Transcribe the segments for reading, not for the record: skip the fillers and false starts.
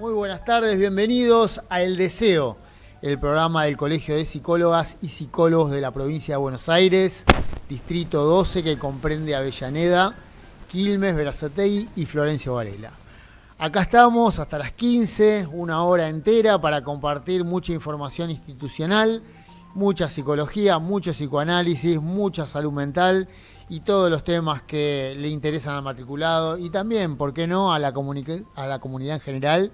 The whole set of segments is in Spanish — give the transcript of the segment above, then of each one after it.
Muy buenas tardes, bienvenidos a El Deseo, el programa del Colegio de Psicólogas y Psicólogos de la provincia de Buenos Aires, Distrito 12, que comprende Avellaneda, Quilmes, Berazategui y Florencio Varela. Acá estamos hasta las 15, una hora entera para compartir mucha información institucional, mucha psicología, mucho psicoanálisis, mucha salud mental y todos los temas que le interesan al matriculado y también, ¿por qué no?, a la comunidad en general,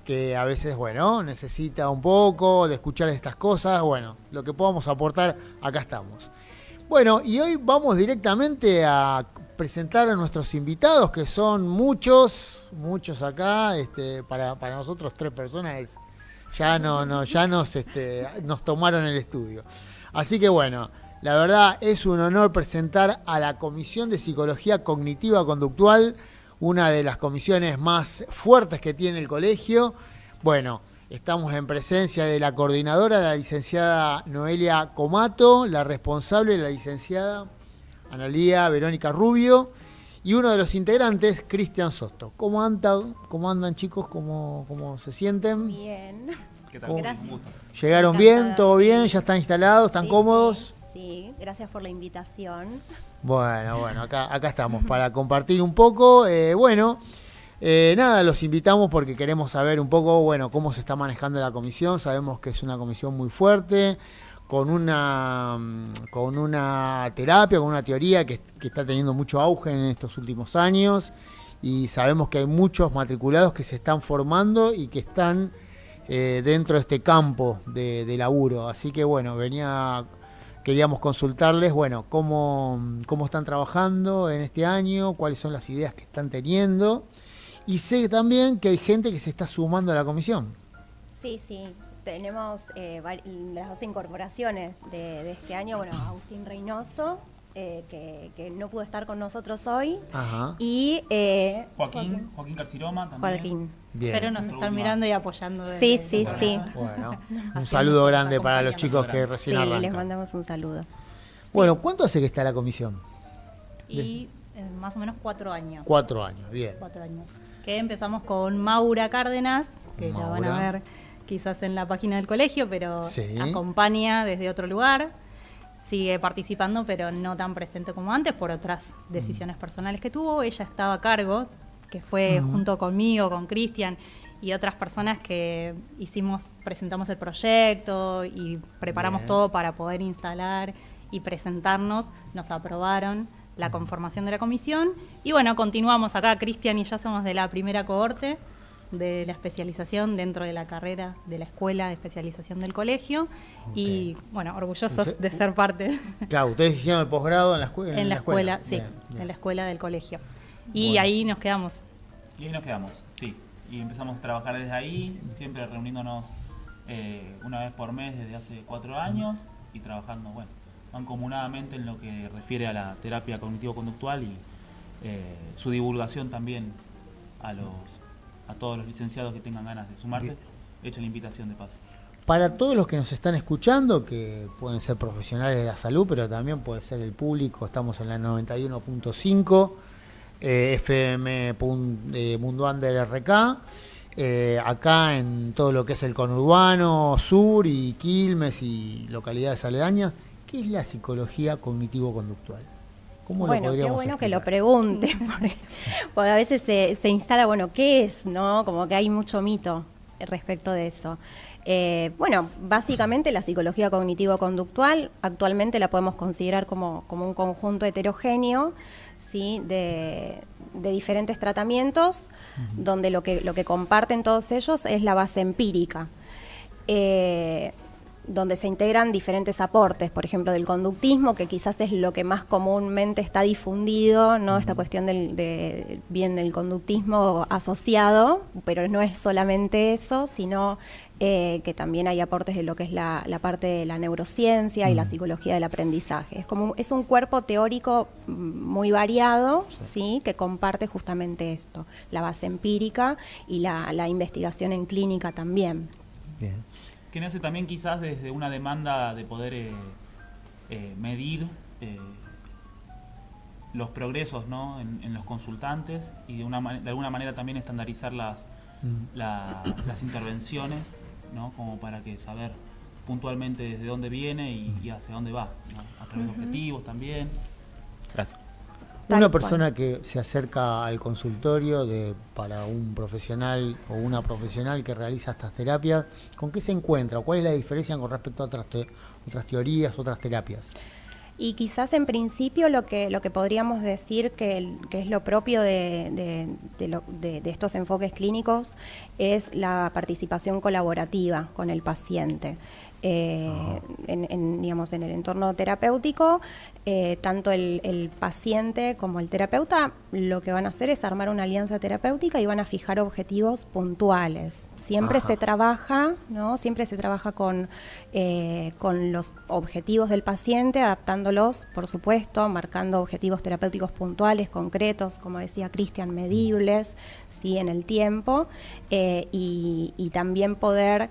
que a veces, bueno, necesita un poco de escuchar estas cosas. Bueno, lo que podamos aportar, acá estamos. Bueno, y hoy vamos directamente a presentar a nuestros invitados, que son muchos acá. Para nosotros 3 personas ya nos tomaron el estudio. Así que bueno, la verdad es un honor presentar a la Comisión de Psicología Cognitiva Conductual, una de las comisiones más fuertes que tiene el colegio. Bueno, estamos en presencia de la coordinadora, la licenciada Noelia Comato, la responsable, la licenciada Analía Verónica Rubio, y uno de los integrantes, Cristian Sosto. ¿Cómo andan chicos? ¿Cómo se sienten? Bien. ¿Qué tal? Gracias. ¿Llegaron bien? ¿Todo bien? ¿Ya están instalados? ¿Están cómodos? Sí, gracias por la invitación. Bueno, acá estamos para compartir un poco. Nada, los invitamos porque queremos saber un poco, cómo se está manejando la comisión. Sabemos que es una comisión muy fuerte, con una terapia, con una teoría que está teniendo mucho auge en estos últimos años, y sabemos que hay muchos matriculados que se están formando y que están dentro de este campo de laburo. Así que queríamos consultarles, cómo están trabajando en este año, cuáles son las ideas que están teniendo. Y sé también que hay gente que se está sumando a la comisión. Sí, tenemos las 2 incorporaciones de este año. Agustín Reynoso, que no pudo estar con nosotros hoy. Ajá. Y Joaquín Carciroma también. Joaquín. Bien. Pero nos están mirando y apoyando. Sí. Bueno, un saludo grande para los chicos que recién arrancan. Les mandamos un saludo. Bueno, ¿cuánto hace que está la comisión? Y más o menos 4 años. 4 años, bien. 4 años. Que empezamos con Maura Cárdenas, que la van a ver quizás en la página del colegio, pero sí, acompaña desde otro lugar. Sigue participando, pero no tan presente como antes, por otras decisiones personales que tuvo. Ella estaba a cargo, que fue junto conmigo, con Cristian y otras personas que presentamos el proyecto y preparamos todo para poder instalar y presentarnos. Nos aprobaron la conformación de la comisión y continuamos acá. Cristian y yo somos de la primera cohorte de la especialización dentro de la carrera de la escuela de especialización del colegio. Y orgullosos de ser parte. Claro, ustedes hicieron el posgrado en la escuela. En la escuela, sí, bien. en la escuela del colegio. Y ahí nos quedamos. Y ahí nos quedamos, sí. Y empezamos a trabajar desde ahí, siempre reuniéndonos una vez por mes desde hace 4 años y trabajando, mancomunadamente en lo que refiere a la terapia cognitivo-conductual y su divulgación también a todos los licenciados que tengan ganas de sumarse. Hecho la invitación de paso. Para todos los que nos están escuchando, que pueden ser profesionales de la salud, pero también puede ser el público, estamos en la 91.5 FM Mundo Under RK, acá en todo lo que es el conurbano sur y Quilmes y localidades aledañas. ¿Qué es la psicología cognitivo-conductual? ¿Cómo lo podríamos qué bueno explicar? que lo pregunte, porque a veces se instala, ¿qué es? ¿No? Como que hay mucho mito respecto de eso. Básicamente la psicología cognitivo-conductual actualmente la podemos considerar como un conjunto heterogéneo, ¿sí? de diferentes tratamientos, donde lo que comparten todos ellos es la base empírica. Donde se integran diferentes aportes, por ejemplo, del conductismo, que quizás es lo que más comúnmente está difundido, ¿no? Esta cuestión del conductismo asociado, pero no es solamente eso, sino que también hay aportes de lo que es la parte de la neurociencia y la psicología del aprendizaje. Es un cuerpo teórico muy variado, ¿sí? Que comparte justamente esto, la base empírica y la investigación en clínica también. Bien. Que nace también quizás desde una demanda de poder medir los progresos, ¿no? en los consultantes y de alguna manera también estandarizar las las intervenciones, ¿no? Como para que saber puntualmente desde dónde viene y hacia dónde va, ¿no? A través de objetivos también. Gracias. Tal Una cual. persona que se acerca al consultorio para un profesional o una profesional que realiza estas terapias, ¿con qué se encuentra? ¿Cuál es la diferencia con respecto a otras teorías, otras terapias? Y quizás en principio lo que podríamos decir que es lo propio de estos enfoques clínicos es la participación colaborativa con el paciente. Digamos, en el entorno terapéutico, tanto el paciente como el terapeuta lo que van a hacer es armar una alianza terapéutica y van a fijar objetivos puntuales. Siempre se trabaja, ¿no? Siempre se trabaja con los objetivos del paciente, adaptándolos, por supuesto, marcando objetivos terapéuticos puntuales, concretos, como decía Cristian, medibles, ¿sí? En el tiempo, y también poder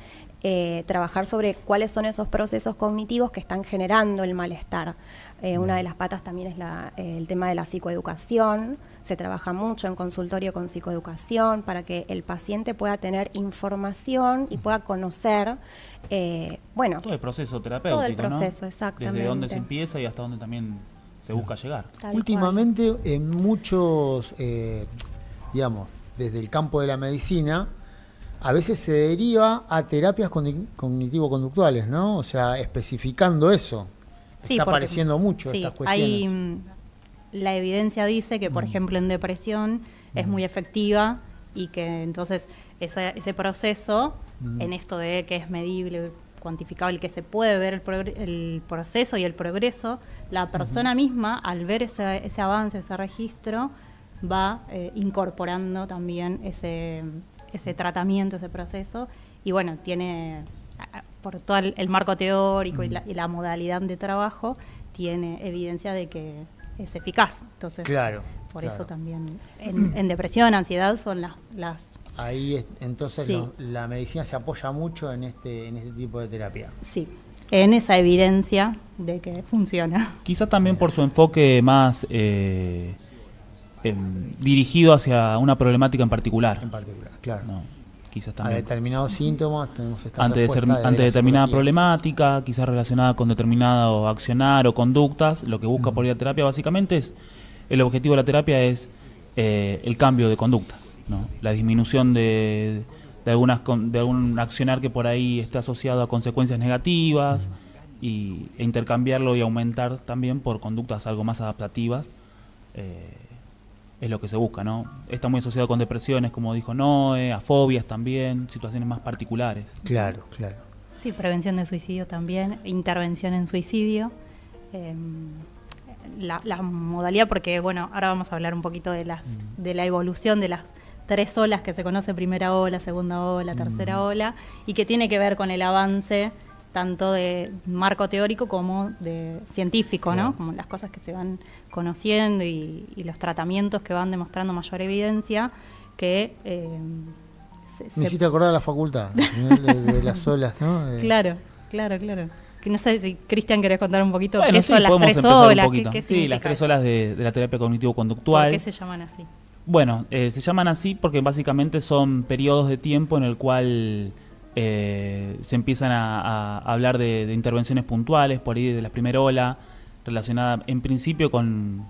trabajar sobre cuáles son esos procesos cognitivos que están generando el malestar. Una de las patas también es el tema de la psicoeducación. Se trabaja mucho en consultorio con psicoeducación para que el paciente pueda tener información y pueda conocer, Todo el proceso terapéutico, todo el proceso, ¿no? exactamente. Desde dónde se empieza y hasta dónde también se busca llegar. Tal Últimamente en muchos, digamos, desde el campo de la medicina, a veces se deriva a terapias cognitivo-conductuales, ¿no? O sea, especificando eso. Sí, Está porque- apareciendo mucho sí, estas cuestiones. la evidencia dice que, por ejemplo, en depresión es muy efectiva y que entonces ese proceso, en esto de que es medible, cuantificable, que se puede ver el proceso y el progreso, la persona misma, al ver ese avance, ese registro, va incorporando también ese tratamiento, ese proceso, y bueno, tiene, por todo el marco teórico y la modalidad de trabajo, tiene evidencia de que es eficaz. Entonces, Claro, por claro. eso también en depresión, ansiedad son las Ahí entonces Sí. la medicina se apoya mucho en este tipo de terapia. sí, en esa evidencia de que funciona. Quizá también por su enfoque más dirigido hacia una problemática en particular. En particular, claro. No, quizás A también. determinados síntomas tenemos esta Ante respuesta ante la determinada psicología. problemática, quizás relacionada con determinado accionar o conductas, lo que busca por ir a terapia básicamente es, el objetivo de la terapia es el cambio de conducta, ¿no? La disminución de algún accionar que por ahí esté asociado a consecuencias negativas e intercambiarlo y aumentar también por conductas algo más adaptativas. Es lo que se busca, ¿no? Está muy asociado con depresiones, como dijo Noé, a fobias también, situaciones más particulares. Claro, claro. Sí, prevención de suicidio también, intervención en suicidio. La modalidad, porque bueno, ahora vamos a hablar un poquito de la evolución de las 3 olas que se conoce: primera ola, segunda ola, tercera ola, y que tiene que ver con el avance tanto de marco teórico como de científico, Claro. ¿no? Como las cosas que se van conociendo y los tratamientos que van demostrando mayor evidencia que Me hiciste acordar a la facultad, de las olas, ¿no? Claro. Que no sé si, Cristian, querés contar un poquito Bueno, qué sí, son las podemos 3 empezar olas, un poquito. qué Sí, significa las 3 eso? olas de la terapia ¿Por cognitivo-conductual. qué se llaman así? Bueno, se llaman así porque básicamente son periodos de tiempo en el cual se empiezan a hablar de intervenciones puntuales, por ahí de la primera ola, relacionada en principio con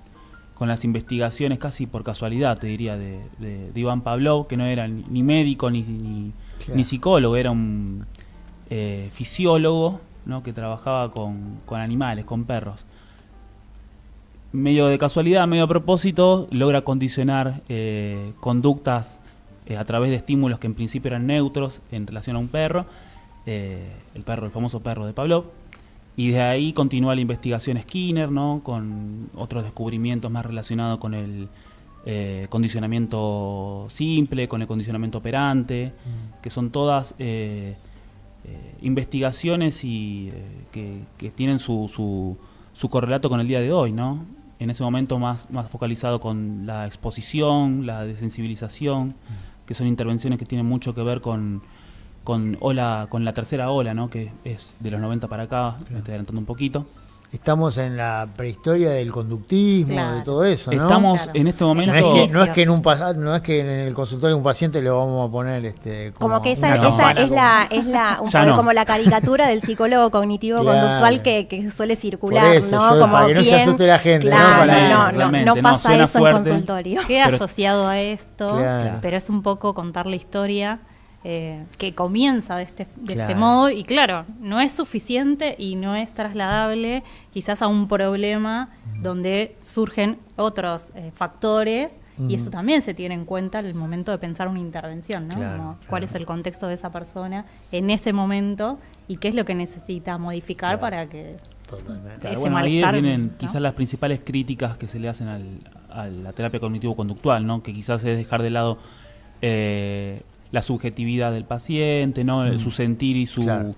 las investigaciones casi por casualidad, te diría, de Iván Pavlov, que no era ni médico ni Claro. ni psicólogo, era un fisiólogo, ¿no? Que trabajaba con animales, con perros. Medio de casualidad, medio a propósito, logra condicionar conductas a través de estímulos que en principio eran neutros en relación a un perro, el famoso perro de Pavlov, y de ahí continúa la investigación Skinner, ¿no? Con otros descubrimientos más relacionados con el condicionamiento simple, con el condicionamiento operante, que son todas investigaciones y que tienen su correlato con el día de hoy, ¿no? En ese momento más focalizado con la exposición, la desensibilización, que son intervenciones que tienen mucho que ver con la tercera ola, ¿no? Que es de los 90 para acá, me estoy adelantando un poquito, Estamos en la prehistoria del conductismo, Claro. de todo eso, ¿no? Estamos Claro. en este momento... No es que en el consultorio de un paciente le vamos a poner Como que esa, una No. esa campana es la un Ya poco no. como la caricatura del psicólogo cognitivo-conductual Claro. que suele circular, Por eso, ¿no? Como para que no se bien, asuste la gente, ¿no? claro, Para- no realmente, pasa suena eso fuerte. en consultorio. Queda Pero- asociado a esto, Claro. pero es un poco contar la historia que comienza de este Claro. modo y claro, no es suficiente y no es trasladable quizás a un problema donde surgen otros factores y eso también se tiene en cuenta al momento de pensar una intervención, ¿no? Claro, Como claro. cuál es el contexto de esa persona en ese momento y qué es lo que necesita modificar Claro. para que Totalmente. Claro, ese bueno, ahí malestar, vienen ¿no? quizás las principales críticas que se le hacen a la terapia cognitivo-conductual, ¿no? Que quizás es dejar de lado la subjetividad del paciente, ¿no? Su sentir Claro.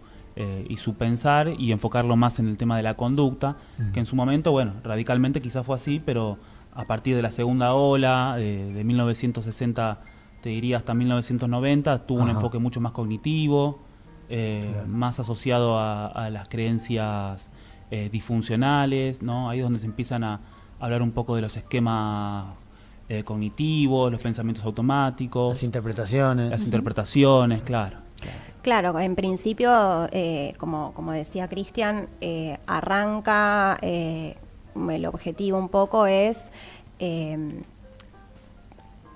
y su pensar y enfocarlo más en el tema de la conducta, que en su momento, bueno, radicalmente quizás fue así, pero a partir de la segunda ola, de 1960, te diría hasta 1990, tuvo un Ajá. enfoque mucho más cognitivo, más asociado a las creencias disfuncionales, ¿no? Ahí es donde se empiezan a hablar un poco de los esquemas cognitivos, los pensamientos automáticos, Las interpretaciones. las interpretaciones, claro. Claro, en principio, como decía Cristian, arranca, el objetivo un poco es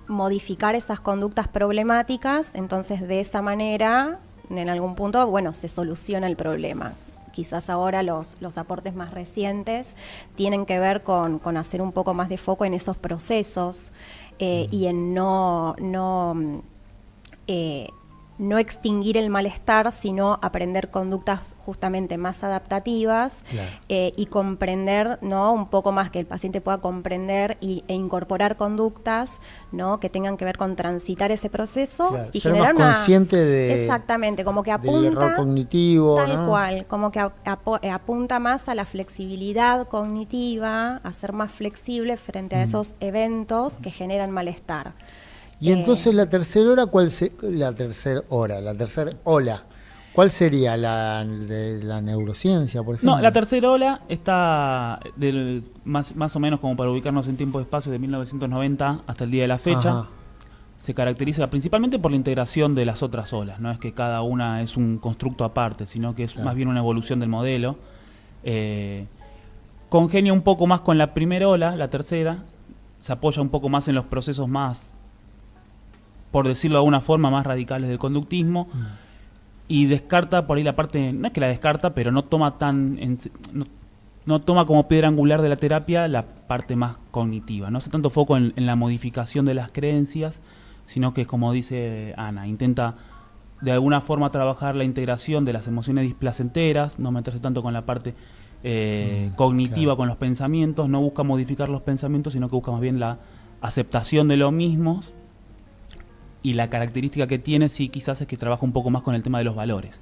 modificar esas conductas problemáticas, entonces de esa manera, en algún punto, bueno, se soluciona el problema. Quizás ahora los aportes más recientes tienen que ver con hacer un poco más de foco en esos procesos y en no extinguir el malestar, sino aprender conductas justamente más adaptativas. Claro. Y comprender, ¿no? Un poco más, que el paciente pueda comprender e incorporar conductas, ¿no? Que tengan que ver con transitar ese proceso Claro, y ser generar más consciente de- exactamente, como que del error apunta cognitivo, tal ¿no? cual, como que apunta más a la flexibilidad cognitiva, a ser más flexible frente a esos eventos que generan malestar. Y entonces la tercera hora, la tercera ola, ¿cuál sería la de la neurociencia, por ejemplo? No, la tercera ola está más o menos como para ubicarnos en tiempo y espacio de 1990 hasta el día de la fecha. Ajá. Se caracteriza principalmente por la integración de las otras olas. No es que cada una es un constructo aparte, sino que es Claro. más bien una evolución del modelo. Congenia un poco más con la primera ola, la tercera. Se apoya un poco más en los procesos más, por decirlo de alguna forma, más radicales del conductismo. Y descarta por ahí la parte, no es que la descarta, pero no toma no toma como piedra angular de la terapia la parte más cognitiva. No hace tanto foco en la modificación de las creencias, sino que, como dice Ana, intenta de alguna forma trabajar la integración de las emociones displacenteras, no meterse tanto con la parte cognitiva, claro. con los pensamientos, no busca modificar los pensamientos, sino que busca más bien la aceptación de los mismos. Y la característica que tiene, sí, quizás es que trabaja un poco más con el tema de los valores,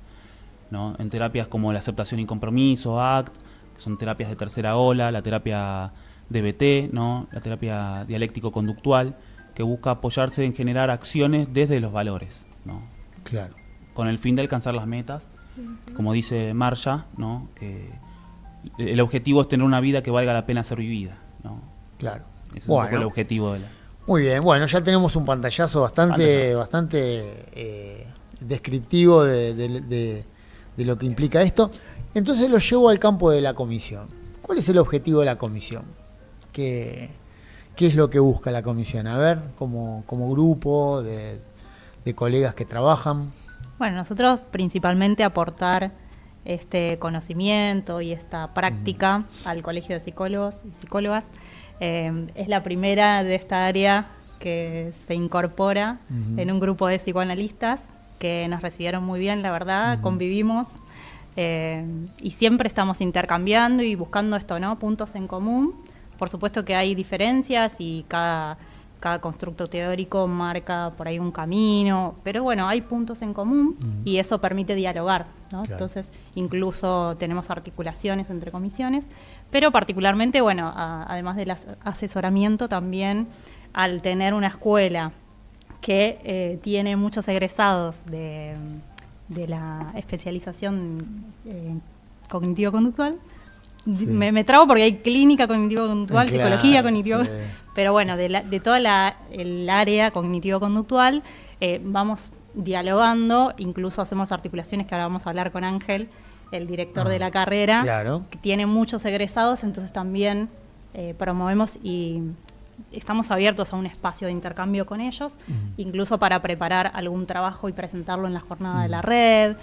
¿no? En terapias como la aceptación y compromiso, ACT, que son terapias de tercera ola, la terapia DBT, ¿no? La terapia dialéctico-conductual, que busca apoyarse en generar acciones desde los valores, ¿no? Claro. Con el fin de alcanzar las metas, como dice Marsha, ¿no? Que el objetivo es tener una vida que valga la pena ser vivida, ¿no? Claro. Ese es un poco el objetivo de la... Muy bien, bueno, ya tenemos un pantallazo bastante descriptivo de lo que implica esto. Entonces lo llevo al campo de la comisión. ¿Cuál es el objetivo de la comisión? ¿Qué es lo que busca la comisión? A ver, como grupo de colegas que trabajan. Bueno, nosotros principalmente aportar este conocimiento y esta práctica al Colegio de Psicólogos y Psicólogas. Es la primera de esta área que se incorpora en un grupo de psicoanalistas que nos recibieron muy bien, la verdad, convivimos y siempre estamos intercambiando y buscando esto, ¿no? Puntos en común. Por supuesto que hay diferencias y cada constructo teórico marca por ahí un camino, pero bueno, hay puntos en común y eso permite dialogar, ¿no? Claro. Entonces, incluso tenemos articulaciones entre comisiones, pero particularmente, bueno, además del asesoramiento también, al tener una escuela que tiene muchos egresados de la especialización cognitivo-conductual, Sí. me trago porque hay clínica cognitivo-conductual, Claro, psicología cognitivo, sí. pero bueno, de toda el área cognitivo-conductual vamos dialogando, incluso hacemos articulaciones que ahora vamos a hablar con Ángel, el director de la carrera, claro. que tiene muchos egresados, entonces también promovemos y estamos abiertos a un espacio de intercambio con ellos, incluso para preparar algún trabajo y presentarlo en la jornada de la red.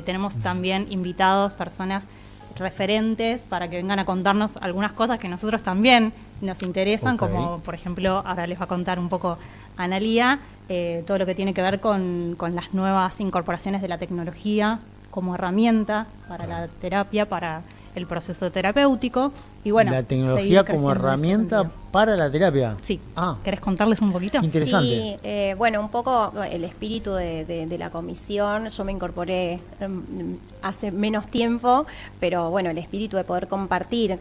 Tenemos también invitados, personas referentes para que vengan a contarnos algunas cosas que nosotros también nos interesan, Ok. como por ejemplo, ahora les va a contar un poco Analía, todo lo que tiene que ver con las nuevas incorporaciones de la tecnología como herramienta para la terapia, para el proceso terapéutico. Y bueno, la tecnología seguir como creciendo en ese herramienta sentido. para la terapia. Sí. Ah, ¿Querés contarles un poquito? Qué interesante. Sí, bueno, un poco el espíritu de la comisión. Yo me incorporé hace menos tiempo, pero bueno, el espíritu de poder compartir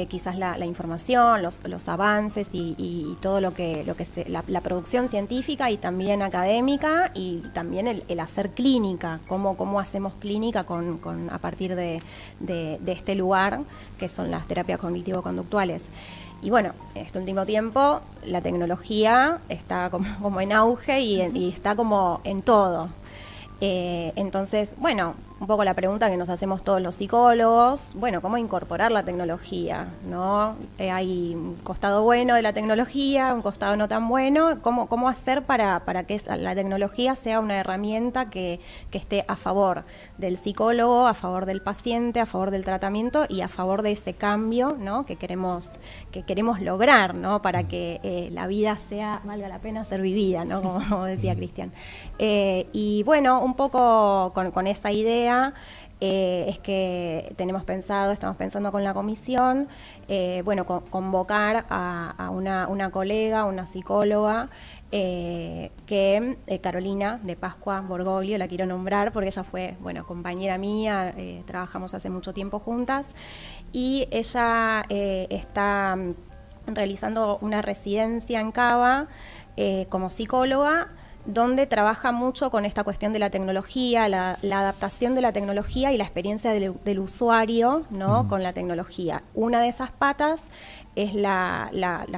quizás la información, los avances y todo lo que la producción científica y también académica y también el hacer clínica, cómo hacemos clínica a partir de este lugar que son las terapias cognitivo-conductuales. Y bueno, en este último tiempo la tecnología está como en auge y está como en todo. Entonces, bueno, un poco la pregunta que nos hacemos todos los psicólogos, bueno, ¿cómo incorporar la tecnología? ¿No? Hay un costado bueno de la tecnología, un costado no tan bueno. ¿Cómo hacer para que la tecnología sea una herramienta que esté a favor del psicólogo, a favor del paciente, a favor del tratamiento y a favor de ese cambio, ¿no? que queremos lograr, ¿no? Para que la vida valga la pena ser vivida, ¿no? Como decía Cristian. Y bueno, un poco con esa idea es que estamos pensando con la comisión, bueno, convocar a una colega, una psicóloga, Carolina de Pascua Borgoglio, la quiero nombrar porque ella fue, bueno, compañera mía, trabajamos hace mucho tiempo juntas, y ella está realizando una residencia en Cava como psicóloga, donde trabaja mucho con esta cuestión de la tecnología, la adaptación de la tecnología y la experiencia del usuario, ¿no? Con la tecnología. Una de esas patas es la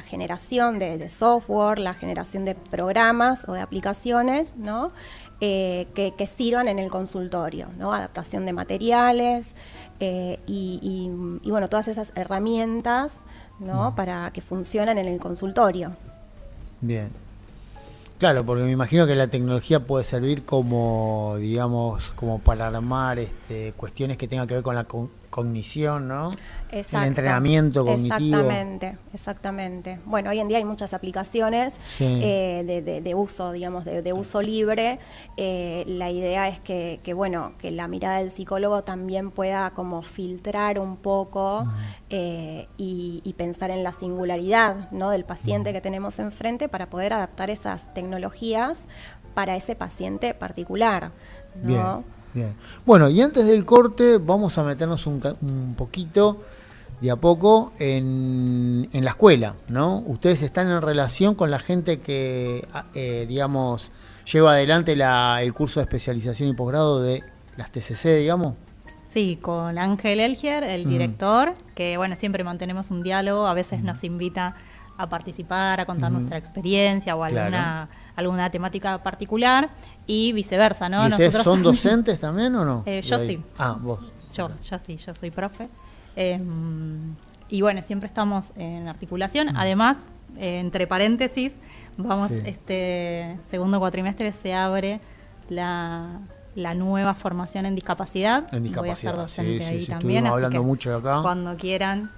generación de software, la generación de programas o de aplicaciones, ¿no? Que sirvan en el consultorio, ¿no? Adaptación de materiales y bueno, todas esas herramientas, ¿no? Para que funcionen en el consultorio. bien. Claro, porque me imagino que la tecnología puede servir como, digamos, como para armar cuestiones que tengan que ver con la cognición, ¿no? Exacto. El entrenamiento cognitivo. Exactamente. Bueno, hoy en día hay muchas aplicaciones Sí. de uso, digamos, de uso libre. La idea es que la mirada del psicólogo también pueda como filtrar un poco y pensar en la singularidad, ¿no? Del paciente que tenemos enfrente para poder adaptar esas tecnologías para ese paciente particular, ¿no? Bien. Bien. Bueno, y antes del corte vamos a meternos un poquito, de a poco, en la escuela, ¿no? Ustedes están en relación con la gente que, digamos, lleva adelante el curso de especialización y posgrado de las TCC, digamos. Sí, con Ángel Elgier, el director, que bueno, siempre mantenemos un diálogo, a veces nos invita a participar, a contar nuestra experiencia o alguna temática particular y viceversa, ¿no? ¿Y ustedes Nosotros son docentes también o no? yo sí. Ah, vos. Yo sí, yo soy profe. Y bueno, siempre estamos en articulación. Además, entre paréntesis, vamos, Sí. segundo cuatrimestre se abre la nueva formación en discapacidad. En Voy a ser discapacidad, docente sí, ahí sí, también. estuvimos Así hablando que mucho de acá. cuando quieran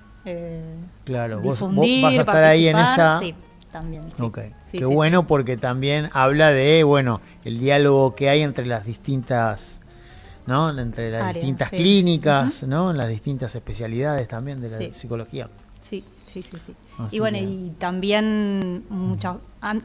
Claro, vos difundir, vas a estar ahí en participar, esa. sí, también. Sí. Ok, Sí, qué sí, bueno porque también habla de, bueno, el diálogo que hay entre las distintas, ¿no? Entre las Áreas, distintas sí. clínicas, ¿no? En las distintas especialidades también de la Sí. psicología. Sí. Así Y bueno, que- y también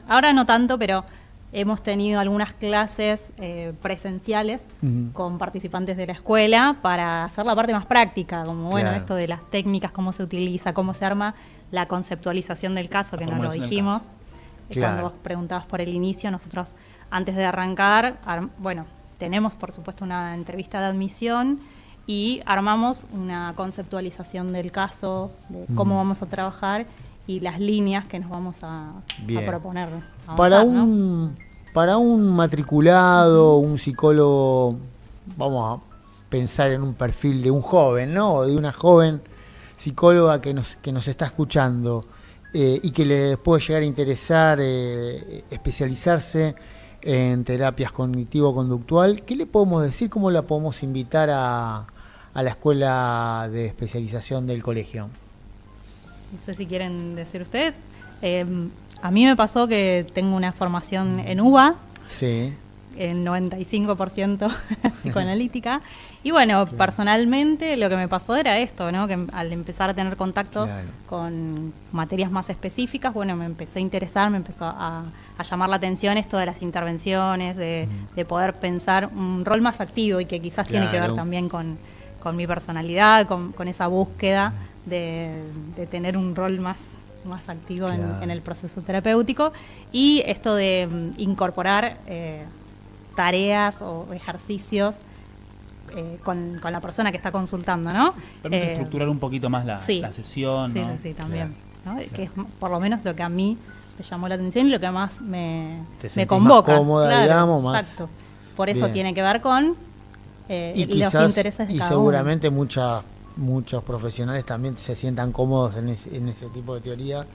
ahora no tanto, pero hemos tenido algunas clases presenciales con participantes de la escuela para hacer la parte más práctica, como bueno, Claro. esto de las técnicas, cómo se utiliza, cómo se arma la conceptualización del caso, La que no lo formulación del dijimos. Claro. Cuando vos preguntabas por el inicio, nosotros antes de arrancar, bueno, tenemos por supuesto una entrevista de admisión y armamos una conceptualización del caso, de cómo vamos a trabajar y las líneas que nos vamos a proponer. Para ¿no? para un matriculado, un psicólogo, vamos a pensar en un perfil de un joven, ¿no? O de una joven psicóloga que nos está escuchando y que le puede llegar a interesar especializarse en terapias cognitivo-conductual. ¿Qué le podemos decir? ¿Cómo la podemos invitar a la escuela de especialización del colegio? No sé si quieren decir ustedes. A mí me pasó que tengo una formación en UBA, Sí. el 95% psicoanalítica. Y bueno, personalmente lo que me pasó era esto, ¿no? Que al empezar a tener contacto con materias más específicas, bueno, me empezó a interesar, me empezó a llamar la atención esto de las intervenciones, de poder pensar un rol más activo y que quizás tiene que ver también con mi personalidad, con esa búsqueda de tener un rol más activo en el proceso terapéutico, y esto de incorporar tareas o ejercicios con la persona que está consultando, ¿no? Permite estructurar un poquito más la sesión, sí, ¿no? Sí, también. ¿No? Que es por lo menos lo que a mí me llamó la atención y lo que más me convoca. Más cómoda, digamos, más. Exacto. Por eso tiene que ver con y los quizás, intereses de y cada seguramente muchos profesionales también se sientan cómodos en ese tipo de teoría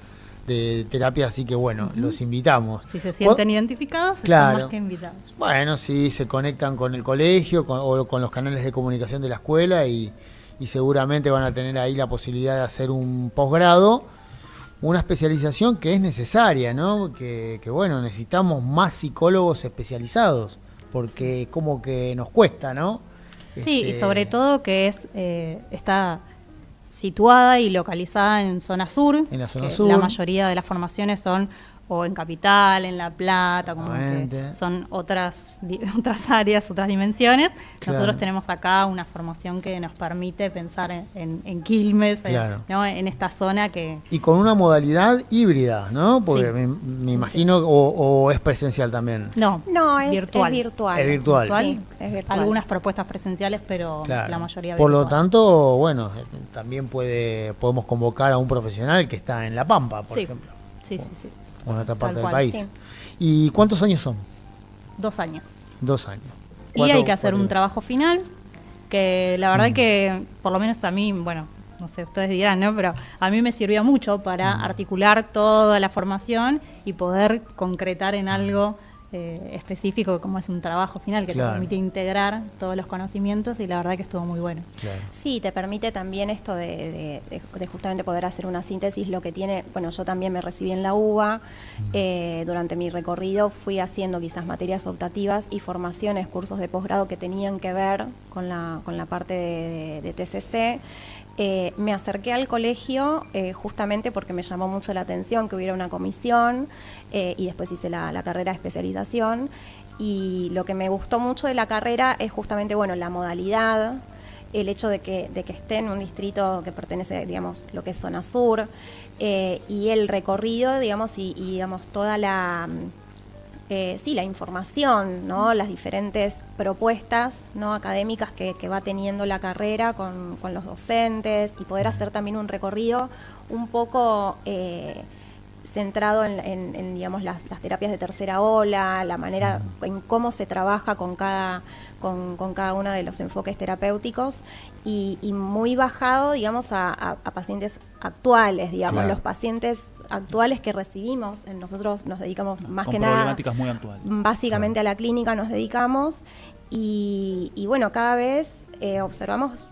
de terapia, así que bueno, los invitamos. Si se sienten identificados, están más que invitados. Bueno, sí, se conectan con el colegio o con los canales de comunicación de la escuela y seguramente van a tener ahí la posibilidad de hacer un posgrado, una especialización que es necesaria, ¿no? Que bueno, necesitamos más psicólogos especializados, porque como que nos cuesta, ¿no? Sí, y sobre todo que está situada y localizada en zona sur. En la zona sur. La mayoría de las formaciones son o en Capital, en La Plata, como que son otras áreas, otras dimensiones. Claro. Nosotros tenemos acá una formación que nos permite pensar en Quilmes, ¿no? En esta zona que... Y con una modalidad híbrida, ¿no? Porque me imagino, o es presencial también. No, es virtual. Es virtual. Sí, es virtual. Algunas propuestas presenciales, pero la mayoría virtual. Por lo tanto, bueno, también podemos convocar a un profesional que está en La Pampa, por ejemplo. Sí. O en otra parte del país. Sí. ¿Y cuántos años son? 2 años. 2 años. Y hay que hacer un trabajo final, que la verdad que, por lo menos a mí, bueno, no sé, ustedes dirán, ¿no? Pero a mí me sirvió mucho para articular toda la formación y poder concretar en algo específico, como es un trabajo final que te permite integrar todos los conocimientos, y la verdad que estuvo muy bueno. Claro. Sí, te permite también esto de justamente poder hacer una síntesis, lo que tiene, bueno, yo también me recibí en la UBA, durante mi recorrido fui haciendo quizás materias optativas y formaciones, cursos de posgrado que tenían que ver con la parte de TCC. Me acerqué al colegio justamente porque me llamó mucho la atención que hubiera una comisión, y después hice la carrera de especialización, y lo que me gustó mucho de la carrera es justamente, bueno, la modalidad, el hecho de que esté en un distrito que pertenece, digamos, lo que es zona sur, y el recorrido, digamos, y digamos, toda la información, ¿no? Las diferentes propuestas, ¿no? académicas que va teniendo la carrera con los docentes, y poder hacer también un recorrido un poco centrado en digamos, las terapias de tercera ola, la manera en cómo se trabaja con cada uno de los enfoques terapéuticos, y muy bajado, digamos, a pacientes actuales, digamos, los pacientes actuales que recibimos. Nosotros nos dedicamos más con que nada, problemáticas muy actuales. Básicamente a la clínica nos dedicamos, y bueno, cada vez observamos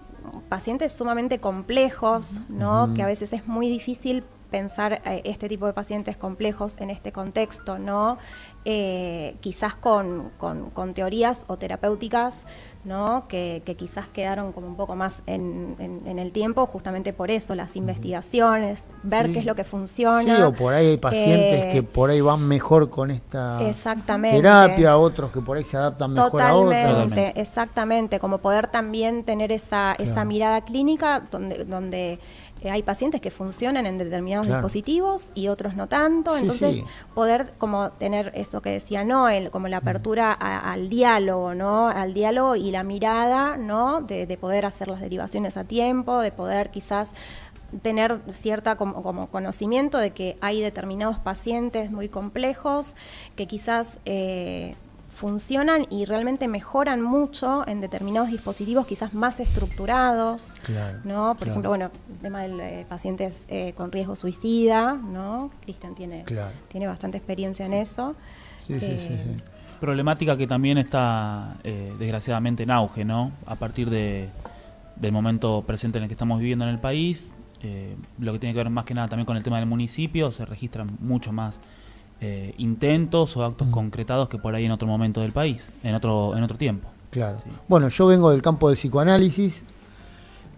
pacientes sumamente complejos, ¿no? Que a veces es muy difícil pensar este tipo de pacientes complejos en este contexto, ¿no? Quizás con teorías o terapéuticas, ¿no? que quizás quedaron como un poco más en el tiempo, justamente por eso, las investigaciones, ver qué es lo que funciona. Sí, o por ahí hay pacientes que por ahí van mejor con esta exactamente. terapia, otros que por ahí se adaptan mejor a otros. Exactamente, como poder también tener esa mirada clínica donde hay pacientes que funcionan en determinados Claro. dispositivos y otros no tanto, Sí, entonces sí. poder como tener eso que decía, ¿no? Como la apertura al diálogo, ¿no? Al diálogo y la mirada, ¿no? De poder hacer las derivaciones a tiempo, de poder quizás tener cierta como conocimiento de que hay determinados pacientes muy complejos que quizás funcionan y realmente mejoran mucho en determinados dispositivos quizás más estructurados, Claro, ¿no? Por claro. ejemplo, bueno, el tema de pacientes con riesgo suicida, ¿no? Cristian tiene Claro. bastante experiencia en eso. Sí, sí, sí, sí. Problemática que también está desgraciadamente en auge, ¿no? A partir del momento presente en el que estamos viviendo en el país, lo que tiene que ver más que nada también con el tema del municipio, se registran mucho más intentos o actos concretados que por ahí en otro momento del país, en otro tiempo. Claro. Sí. Bueno, yo vengo del campo del psicoanálisis,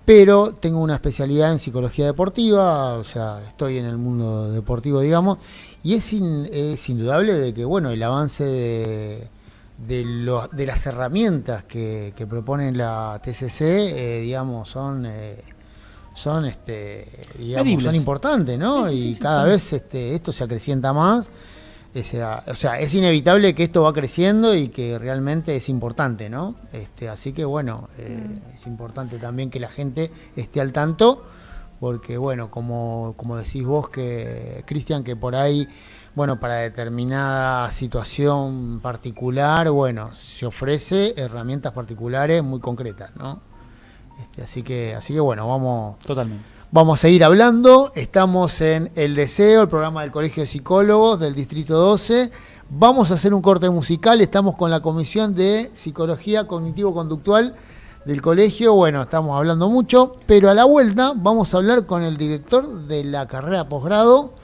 pero tengo una especialidad en psicología deportiva, o sea, estoy en el mundo deportivo, digamos, y es indudable de que, bueno, el avance de las herramientas que propone la TCC, digamos, son digamos, Medibles. son importantes, ¿no? Sí, sí, Y sí, cada vez esto se acrecienta más. O sea, es inevitable que esto va creciendo y que realmente es importante, ¿no? Así que bueno, es importante también que la gente esté al tanto, porque bueno, como decís vos, que Cristian, que por ahí, bueno, para determinada situación particular, bueno, se ofrece herramientas particulares muy concretas, ¿no? Así que bueno, Totalmente. vamos a seguir hablando. Estamos en El Deseo, el programa del Colegio de Psicólogos del Distrito 12. Vamos a hacer un corte musical. Estamos con la Comisión de Psicología Cognitivo-Conductual del colegio. Bueno, estamos hablando mucho, pero a la vuelta vamos a hablar con el director de la carrera posgrado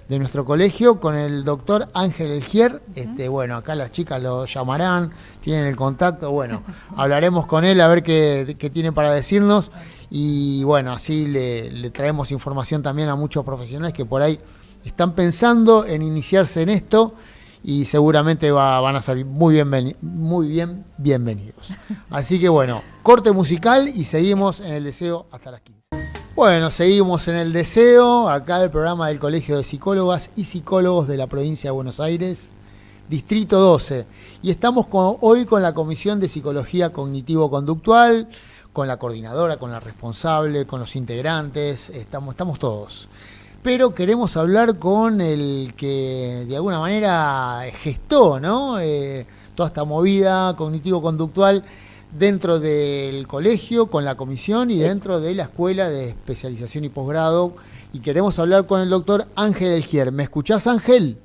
de nuestro colegio, con el doctor Ángel Elgier. Bueno, acá las chicas lo llamarán, tienen el contacto. Bueno, hablaremos con él a ver qué tiene para decirnos. Y bueno, así le traemos información también a muchos profesionales que por ahí están pensando en iniciarse en esto y seguramente van a ser muy bien bienvenidos. Así que bueno, corte musical y seguimos en El Deseo hasta las 15. Bueno, seguimos en El Deseo, acá el programa del Colegio de Psicólogas y Psicólogos de la Provincia de Buenos Aires, Distrito 12. Y estamos hoy con la Comisión de Psicología Cognitivo-Conductual, con la coordinadora, con la responsable, con los integrantes, estamos todos. Pero queremos hablar con el que de alguna manera gestó, ¿no? Toda esta movida cognitivo-conductual dentro del colegio, con la comisión y dentro de la Escuela de Especialización y Posgrado. Y queremos hablar con el doctor Ángel Elgier. ¿Me escuchás, Ángel?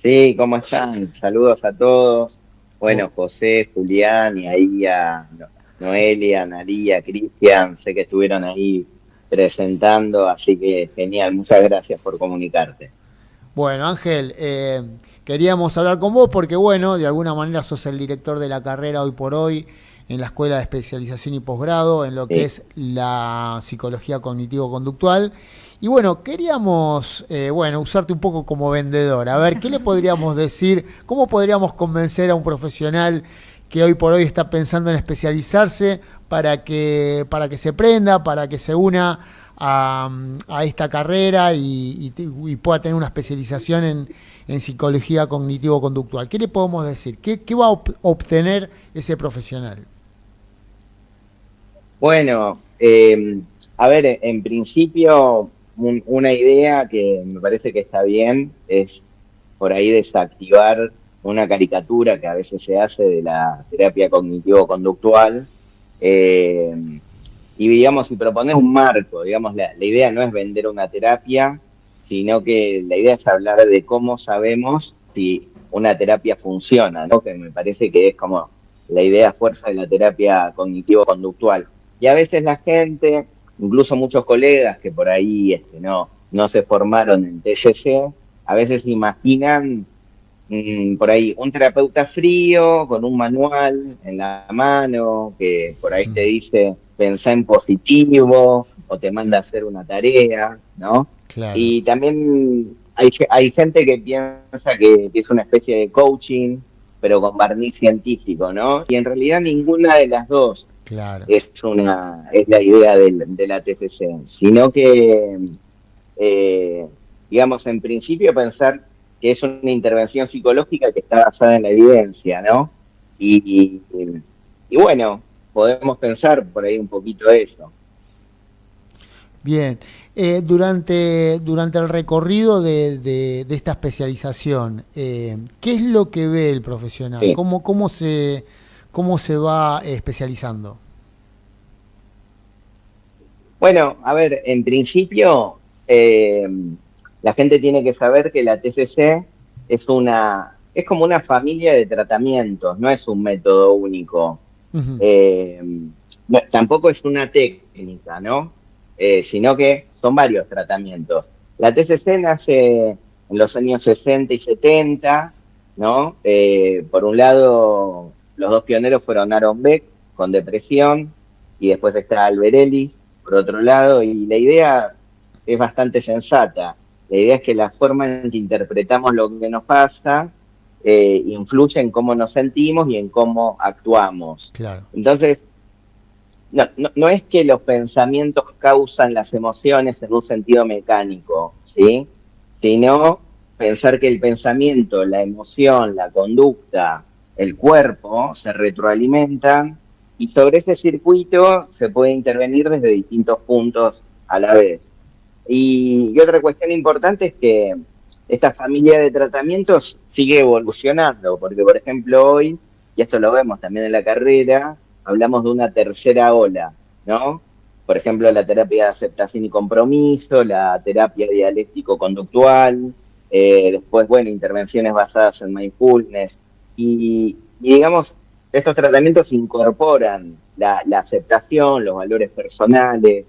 Sí, ¿cómo están? Saludos a todos. Bueno, José, Julián y ahí a Noelia, Naría, Cristian, sé que estuvieron ahí presentando, así que genial, muchas gracias por comunicarte. Bueno, Ángel, queríamos hablar con vos porque, bueno, de alguna manera sos el director de la carrera hoy por hoy en la Escuela de Especialización y Posgrado en lo que es la psicología cognitivo-conductual. Y bueno, queríamos usarte un poco como vendedor. A ver, ¿qué le podríamos decir? ¿Cómo podríamos convencer a un profesional que hoy por hoy está pensando en especializarse para que se prenda, para que se una a esta carrera y pueda tener una especialización en psicología cognitivo-conductual? ¿Qué le podemos decir? ¿Qué va a obtener ese profesional? Bueno, a ver, en principio una idea que me parece que está bien es por ahí desactivar una caricatura que a veces se hace de la terapia cognitivo-conductual. Y digamos, si propones un marco, digamos, la idea no es vender una terapia, sino que la idea es hablar de cómo sabemos si una terapia funciona, ¿no? Que me parece que es como la idea fuerza de la terapia cognitivo-conductual. Y a veces la gente, incluso muchos colegas que por ahí no se formaron en TCC, a veces imaginan por ahí un terapeuta frío con un manual en la mano que por ahí te dice pensá en positivo o te manda a hacer una tarea, ¿no? Claro. Y también hay gente que piensa que es una especie de coaching, pero con barniz científico, ¿no? Y en realidad ninguna de las dos. Claro. es la idea de la TCC, sino que, digamos, en principio pensar que es una intervención psicológica que está basada en la evidencia, ¿no? Y, y, y bueno, podemos pensar por ahí un poquito eso. Bien. Durante el recorrido de esta especialización, ¿qué es lo que ve el profesional? Sí. ¿Cómo se va especializando? Bueno, a ver, en principio, la gente tiene que saber que la TCC es como una familia de tratamientos, no es un método único. Ujú. Eh, Tampoco es una técnica, ¿no? Sino que son varios tratamientos. La TCC nace en los años 60 y 70, ¿no? Por un lado, los dos pioneros fueron Aaron Beck, con depresión, y después está Albert Ellis, por otro lado, y la idea es bastante sensata. La idea es que la forma en que interpretamos lo que nos pasa influye en cómo nos sentimos y en cómo actuamos. Claro. Entonces, no es que los pensamientos causan las emociones en un sentido mecánico, ¿sí? Sino pensar que el pensamiento, la emoción, la conducta, el cuerpo se retroalimentan y sobre ese circuito se puede intervenir desde distintos puntos a la vez. Y otra cuestión importante es que esta familia de tratamientos sigue evolucionando, porque por ejemplo hoy, y esto lo vemos también en la carrera, hablamos de una tercera ola, ¿no? Por ejemplo, la terapia de aceptación y compromiso, la terapia dialéctico-conductual, después, bueno, intervenciones basadas en mindfulness. Y digamos, estos tratamientos incorporan la aceptación, los valores personales,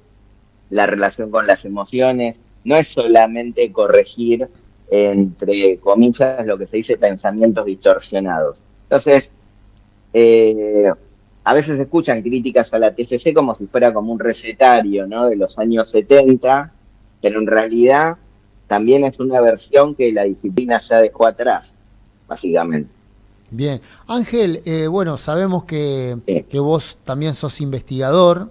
la relación con las emociones. No es solamente corregir, entre comillas, lo que se dice pensamientos distorsionados. Entonces, eh, a veces se escuchan críticas a la TCC como si fuera como un recetario, ¿no? De los años 70, pero en realidad también es una versión que la disciplina ya dejó atrás, básicamente. Bien. Ángel, bueno, sabemos Sí, que vos también sos investigador.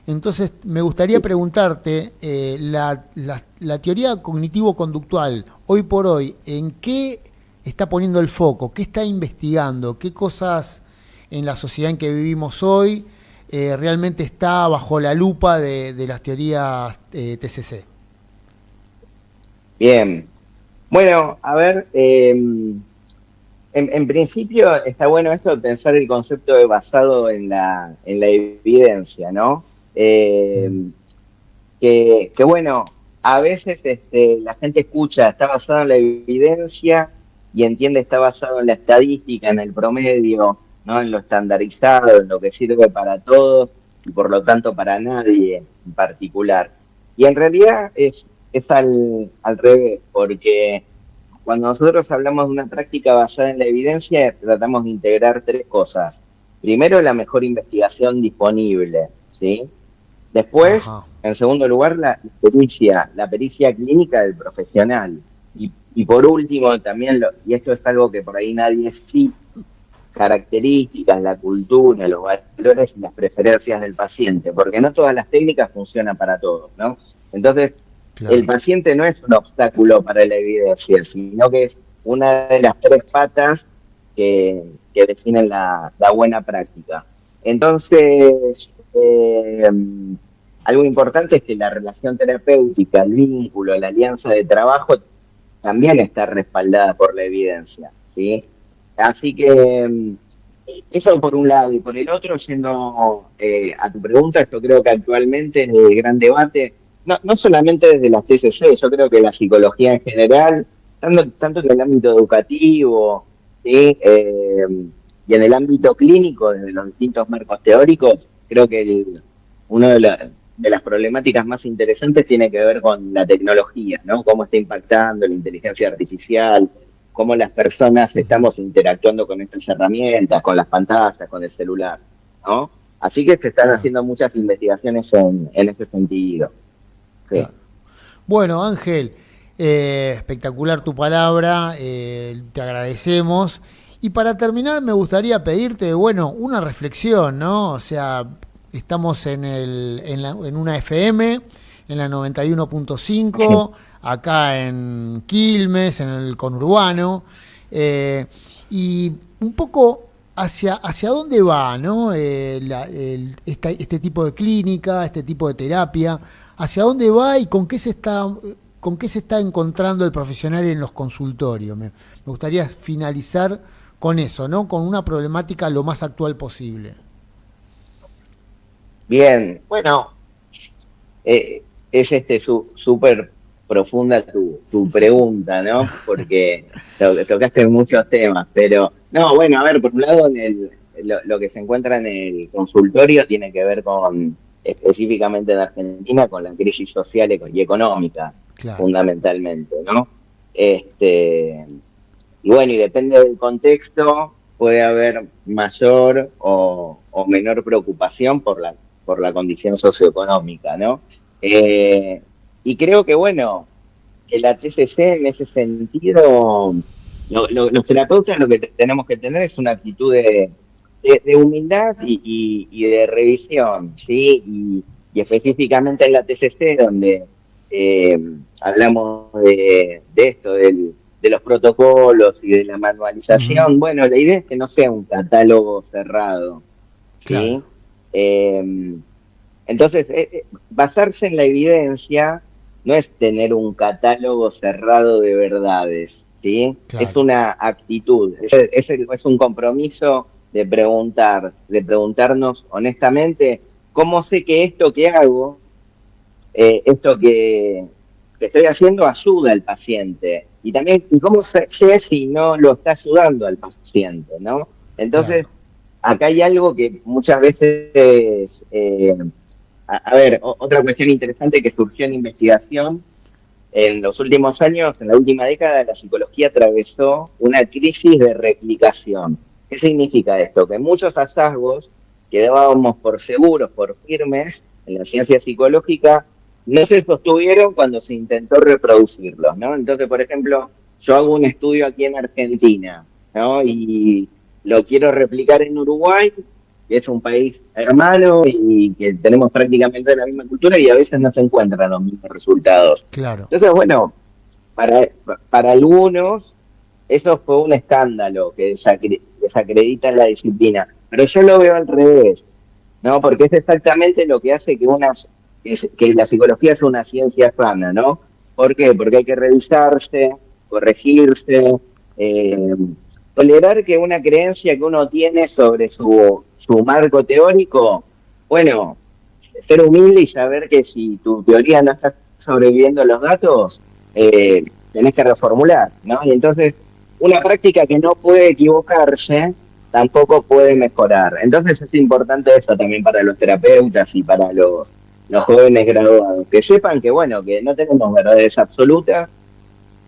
Entonces, me gustaría sí. preguntarte, la teoría cognitivo-conductual, hoy por hoy, ¿en qué está poniendo el foco? ¿Qué está investigando? ¿Qué cosas en la sociedad en que vivimos hoy realmente está bajo la lupa de las teorías TCC? Bien. Bueno, a ver, en principio está bueno esto de pensar el concepto de basado en la evidencia, ¿no? Eh, Mm. que bueno, a veces la gente escucha, está basado en la evidencia y entiende está basado en la estadística, en el promedio, ¿no? En lo estandarizado, en lo que sirve para todos y por lo tanto para nadie en particular. Y en realidad es al revés, porque cuando nosotros hablamos de una práctica basada en la evidencia, tratamos de integrar tres cosas. Primero, la mejor investigación disponible, ¿sí? Después, Ajá. en segundo lugar, la pericia clínica del profesional. Y por último, también, y esto es algo que por ahí nadie cita, características, la cultura, los valores y las preferencias del paciente, porque no todas las técnicas funcionan para todos, ¿no? Entonces, el Claro. paciente no es un obstáculo para la evidencia, sino que es una de las tres patas que definen la buena práctica. Entonces, algo importante es que la relación terapéutica, el vínculo, la alianza de trabajo también está respaldada por la evidencia, ¿sí? Así que eso por un lado, y por el otro, yendo a tu pregunta, yo creo que actualmente en el gran debate, no solamente desde las TCC, yo creo que la psicología en general, tanto en el ámbito educativo, ¿sí? Y en el ámbito clínico, desde los distintos marcos teóricos, creo que uno de las problemáticas más interesantes tiene que ver con la tecnología, ¿no? Cómo está impactando la inteligencia artificial, cómo las personas Ujú. estamos interactuando con estas herramientas, con las pantallas, con el celular, ¿no? Así que se están Claro, haciendo muchas investigaciones en ese sentido. Sí. claro. Bueno, Ángel, espectacular tu palabra, te agradecemos. Y para terminar, me gustaría pedirte, bueno, una reflexión, ¿no? O sea, estamos en una FM, en la 91.5, acá en Quilmes, en el conurbano, y un poco hacia dónde va, ¿no? Este tipo de clínica, este tipo de terapia, hacia dónde va y con qué se está encontrando el profesional en los consultorios. Me gustaría finalizar con eso, ¿no? Con una problemática lo más actual posible. Bien, bueno, es súper profunda tu pregunta, ¿no? Porque tocaste muchos temas, pero no, bueno, a ver, por un lado, lo que se encuentra en el consultorio tiene que ver con, específicamente en Argentina, con la crisis social y económica, Claro. fundamentalmente, ¿no? Y bueno, y depende del contexto, puede haber mayor o menor preocupación por la condición socioeconómica, ¿no? Y creo que, bueno, que la TCC en ese sentido, los terapeutas lo que tenemos que tener es una actitud de humildad y de revisión, ¿sí? Y específicamente en la TCC, donde hablamos de esto, de los protocolos y de la manualización. Uh-huh. Bueno, la idea es que no sea un catálogo cerrado, ¿sí? Claro. Entonces, basarse en la evidencia no es tener un catálogo cerrado de verdades, ¿sí? Claro. Es una actitud, es un compromiso de preguntarnos honestamente, ¿cómo sé que esto que hago, esto que estoy haciendo ayuda al paciente? Y también, ¿y cómo sé si no lo está ayudando al paciente, ¿no? Entonces, Claro. acá hay algo que muchas veces... A ver, otra cuestión interesante que surgió en investigación, en los últimos años, en la última década, la psicología atravesó una crisis de replicación. ¿Qué significa esto? Que muchos hallazgos que dábamos por seguros, por firmes, en la ciencia psicológica, no se sostuvieron cuando se intentó reproducirlos, ¿no? Entonces, por ejemplo, yo hago un estudio aquí en Argentina, ¿no? Y lo quiero replicar en Uruguay, que es un país hermano y que tenemos prácticamente la misma cultura y a veces no se encuentran los mismos resultados. Claro. Entonces, bueno, para algunos eso fue un escándalo que desacredita la disciplina, pero yo lo veo al revés, ¿no? Porque es exactamente lo que hace que la psicología sea una ciencia sana, ¿no? ¿Por qué? Porque hay que revisarse, corregirse, tolerar que una creencia que uno tiene sobre su marco teórico, bueno, ser humilde y saber que si tu teoría no está sobreviviendo a los datos, tenés que reformular, ¿no? Y entonces, una práctica que no puede equivocarse, tampoco puede mejorar. Entonces es importante eso también para los terapeutas y para los jóvenes graduados, que sepan que, bueno, que no tenemos verdades absolutas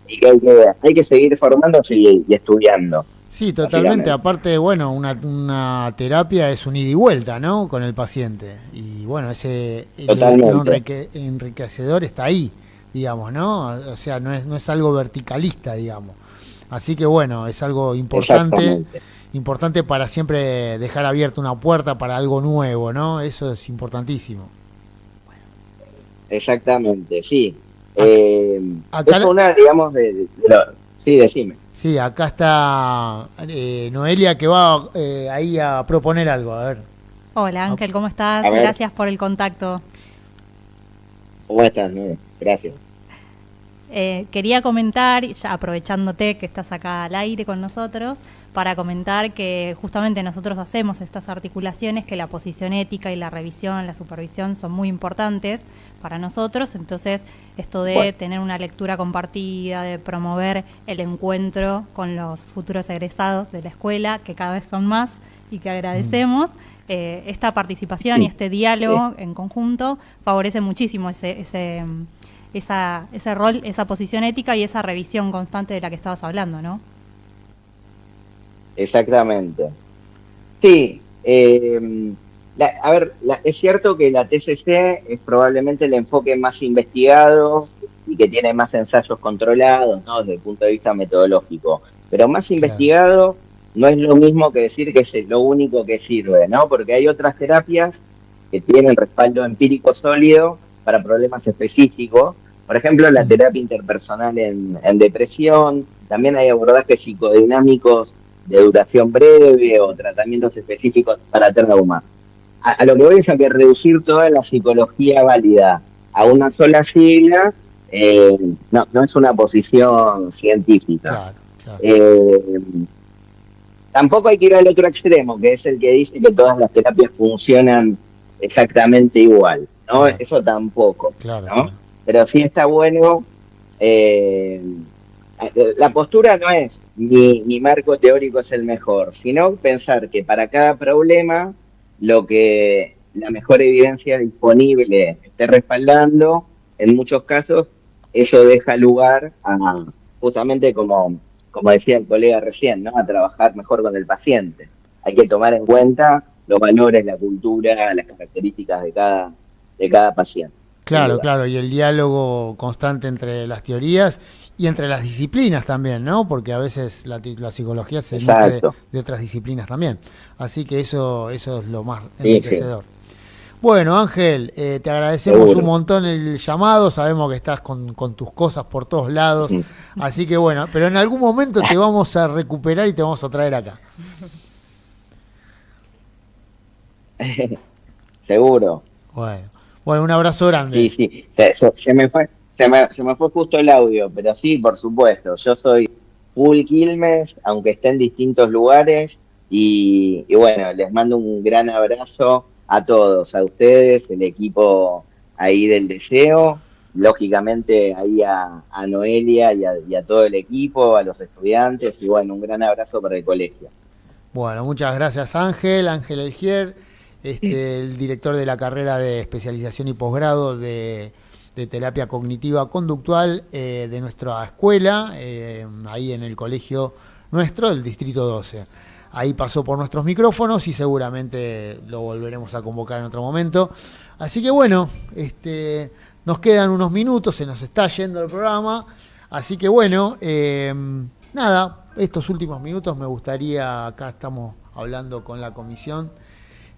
y que hay que seguir formándose y estudiando. Sí, totalmente. Aparte, bueno, una terapia es un ida y vuelta, ¿no? Con el paciente. Y bueno, lo enriquecedor está ahí, digamos, ¿no? O sea, no es algo verticalista, digamos. Así que bueno, es algo importante para siempre dejar abierta una puerta para algo nuevo, ¿no? Eso es importantísimo. Exactamente, sí. Acá es una, digamos, sí, decime. Sí, acá está Noelia que va ahí a proponer algo, a ver. Hola Ángel, ¿cómo estás? A ver. Gracias por el contacto. ¿Cómo estás, Noelia? Gracias. Quería comentar, ya aprovechándote que estás acá al aire con nosotros, para comentar que justamente nosotros hacemos estas articulaciones, que la posición ética y la revisión, la supervisión son muy importantes para nosotros. Entonces, esto de tener una lectura compartida, de promover el encuentro con los futuros egresados de la escuela, que cada vez son más y que agradecemos, esta participación y este diálogo en conjunto favorece muchísimo ese rol, esa posición ética y esa revisión constante de la que estabas hablando, ¿no? Exactamente. Sí, es cierto que la TCC es probablemente el enfoque más investigado y que tiene más ensayos controlados, ¿no? Desde el punto de vista metodológico. Pero más investigado no es lo mismo que decir que es lo único que sirve, ¿no? Porque hay otras terapias que tienen respaldo empírico sólido para problemas específicos. Por ejemplo, la terapia interpersonal en depresión, también hay abordajes psicodinámicos de duración breve o tratamientos específicos para trauma. A lo que voy es a que reducir toda la psicología válida a una sola sigla no es una posición científica. Claro, claro. Tampoco hay que ir al otro extremo, que es el que dice que todas las terapias funcionan exactamente igual, ¿no? Claro. Eso tampoco, Claro, ¿no? claro. Pero sí está bueno, la postura no es mi marco teórico es el mejor, sino pensar que para cada problema lo que la mejor evidencia disponible esté respaldando, en muchos casos, eso deja lugar a, justamente como decía el colega recién, ¿no? A trabajar mejor con el paciente. Hay que tomar en cuenta los valores, la cultura, las características de cada paciente. Claro, claro, y el diálogo constante entre las teorías y entre las disciplinas también, ¿no? Porque a veces la psicología se nutre de otras disciplinas también. Así que eso es lo más enriquecedor. Sí. Bueno, Ángel, te agradecemos un montón el llamado, sabemos que estás con tus cosas por todos lados, así que bueno, pero en algún momento te vamos a recuperar y te vamos a traer acá. Seguro. Bueno, un abrazo grande. Sí, se me fue justo el audio, pero sí, por supuesto, yo soy full Quilmes, aunque esté en distintos lugares, y bueno, les mando un gran abrazo a todos, a ustedes, el equipo ahí del Deseo, lógicamente ahí a Noelia y a todo el equipo, a los estudiantes, y bueno, un gran abrazo para el colegio. Bueno, muchas gracias Ángel Elgier, el director de la carrera de especialización y posgrado de terapia cognitiva conductual de nuestra escuela, ahí en el colegio nuestro, del Distrito 12. Ahí pasó por nuestros micrófonos y seguramente lo volveremos a convocar en otro momento. Así que bueno, nos quedan unos minutos, se nos está yendo el programa. Así que bueno, nada, estos últimos minutos me gustaría, acá estamos hablando con la comisión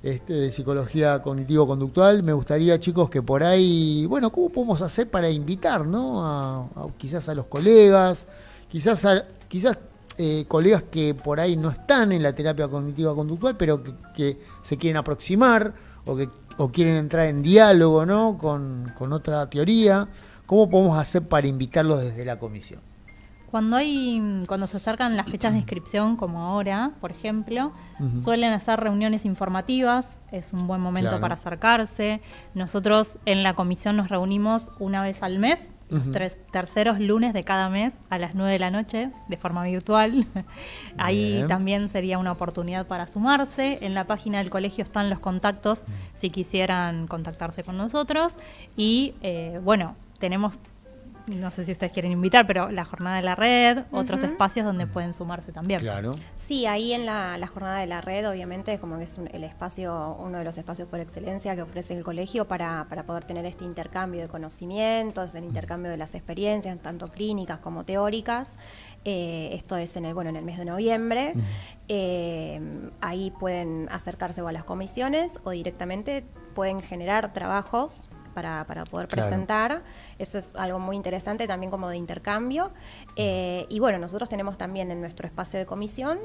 de psicología cognitivo-conductual, me gustaría, chicos, que por ahí, bueno, ¿cómo podemos hacer para invitar, ¿no? Quizás a los colegas, quizás colegas que por ahí no están en la terapia cognitiva conductual, pero que se quieren aproximar o quieren entrar en diálogo, ¿no? con otra teoría. ¿Cómo podemos hacer para invitarlos desde la comisión? Cuando se acercan las fechas de inscripción, como ahora, por ejemplo, suelen hacer reuniones informativas, es un buen momento para acercarse. Nosotros en la comisión nos reunimos una vez al mes, los terceros lunes de cada mes a las 9 de la noche, de forma virtual. Ahí también sería una oportunidad para sumarse. En la página del colegio están los contactos si quisieran contactarse con nosotros. Y bueno, tenemos, no sé si ustedes quieren invitar, pero la jornada de la red, otros espacios donde pueden sumarse también. Claro. Sí, ahí en la jornada de la red, obviamente, como que es el espacio, uno de los espacios por excelencia que ofrece el colegio para poder tener este intercambio de conocimientos, el intercambio de las experiencias, tanto clínicas como teóricas. Esto es en el mes de noviembre. Ahí pueden acercarse a las comisiones o directamente pueden generar trabajos para poder presentar. Eso es algo muy interesante también como de intercambio. Y bueno, nosotros tenemos también en nuestro espacio de comisión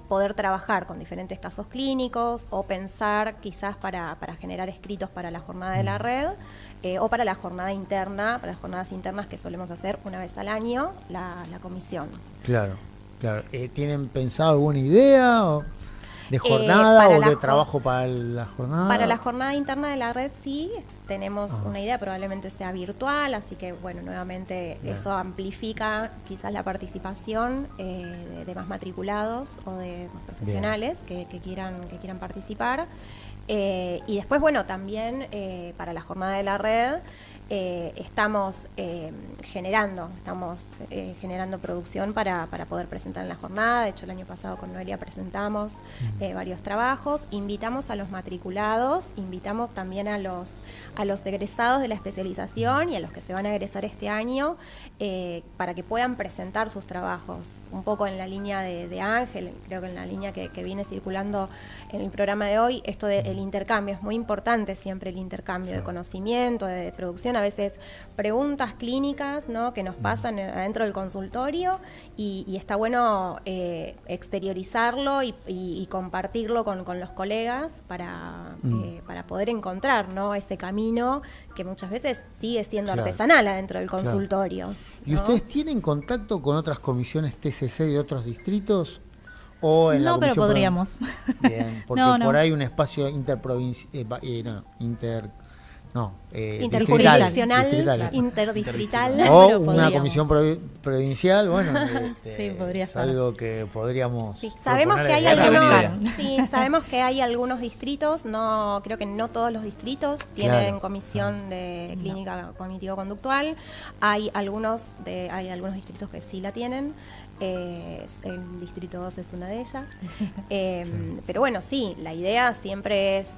poder trabajar con diferentes casos clínicos o pensar quizás para generar escritos para la jornada de la red o para la jornada interna, para las jornadas internas que solemos hacer una vez al año, la comisión. Claro. ¿Tienen pensado alguna idea de jornada o de trabajo para la jornada? Para la jornada interna de la red sí, tenemos una idea, probablemente sea virtual, así que bueno, nuevamente eso amplifica quizás la participación de más matriculados o de más profesionales que quieran participar. Y después, bueno, también para la jornada de la red estamos generando producción para poder presentar en la jornada. De hecho, el año pasado con Noelia presentamos varios trabajos. Invitamos a los matriculados, invitamos también a los egresados de la especialización y a los que se van a egresar este año para que puedan presentar sus trabajos. Un poco en la línea de Ángel, creo que en la línea que viene circulando en el programa de hoy, esto del intercambio. Es muy importante siempre el intercambio de conocimiento, de producción, a veces preguntas clínicas, ¿no?, que nos pasan adentro del consultorio y está bueno exteriorizarlo y compartirlo con los colegas para poder encontrar, ¿no?, ese camino que muchas veces sigue siendo artesanal adentro del consultorio. ¿Y ¿no? ustedes tienen contacto con otras comisiones TCC de otros distritos? ¿O en la No, pero comisión podríamos. Bien, porque No. por ahí un espacio Interjurisdiccional, distrital. interdistrital. O pero una podríamos. comisión provincial, bueno, Sí, podría es ser. algo que podríamos Sí, sabemos proponer que hay desde acá. algunos, sí, sabemos que hay algunos distritos, no, creo que no todos los distritos tienen Claro. comisión de clínica cognitivo-conductual. Hay algunos distritos que sí la tienen. El distrito 2 es una de ellas. Pero bueno, sí, la idea siempre es